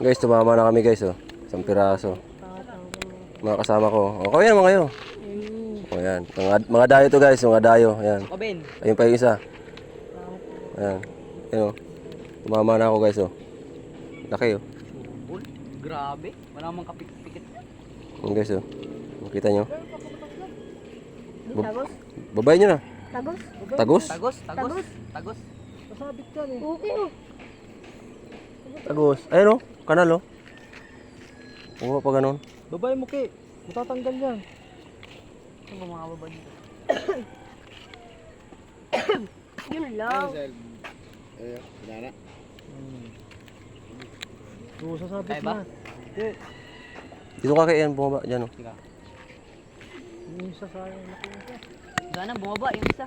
Guys, tumama na kami guys, oh. Isang piraso. Mga kasama ko. O, yan mga kayo. O, yan. Mga dayo to guys, mga dayo. Ayan. Ayun pa yung isa. Ayan. Ayan, oh. Tumama na ako guys, oh. Laki, oh. Grabe. Wala mang kapit-pikit. Ayan guys, oh. Makita nyo. Tagos? Babay nyo na. Tagos? Tagos? Tagos. Masabit yan eh. Okay oh. Tagos. Ayun, oh. Kanal, oh. Oo, pa ganun. Babay mo, Ki. Matatanggal yan. Ano ba mga baba dito? Yun lang. Banana. Oo, sasabit Kaya ba? na. Ki, Dito ka kay Ian, bumaba. Diyan, oh. yung isa sayang laki yung isa. Sana bumaba yung isa.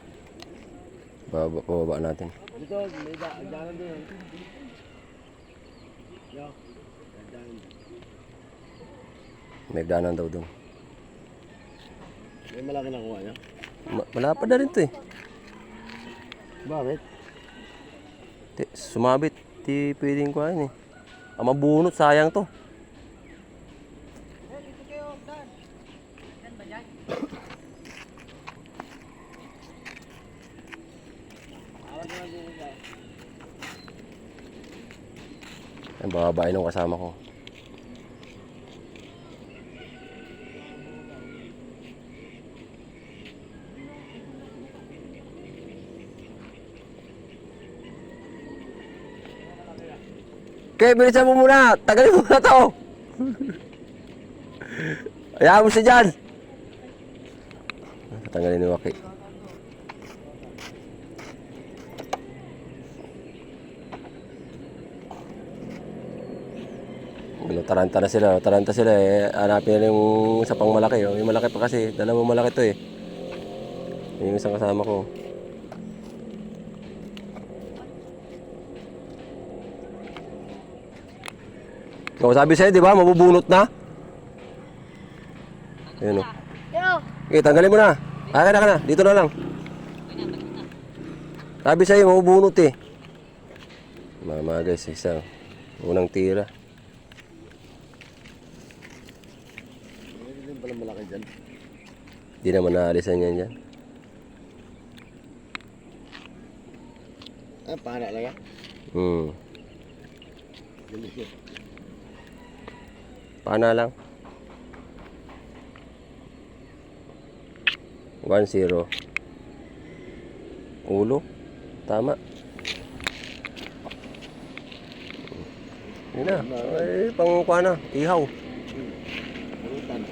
Bababa natin. Dito, may daanan din. Yo. Daanan. May danan daw doon. May malaki na kuha niya. Malapad na rin to, eh. Bakit? Sumabit. Di pwedeng kuhain, eh. Ang mabunot, sayang to. Ang babae nung kasama ko. Okay, bilisan mo muna. Tagalin mo na to. Ayaw mo siya dyan. Tatanggalin ni Waki. Taranta na sila. Taranta sila eh. Hanapin nila yung isa pang malaki. Oh. Yung malaki pa kasi. Dalawang malaki to eh. Yung isang kasama ko. Ikaw sabi sa'yo, di ba? Mabubunot na. Ayun o. Yo! Okay, tanggalin mo na. Ka na. Dito na lang. Sabi sa'yo, mabubunot eh. Mga guys, isa. Unang tira. Hindi din pala malaki dyan. Di naman naalisan yan dyan. Ah, pana lang ah. Galing yun. Pana lang. 1-0. Ulo. Tama. Yun na. Ay, pangkuha na. Ihaw. Balutan.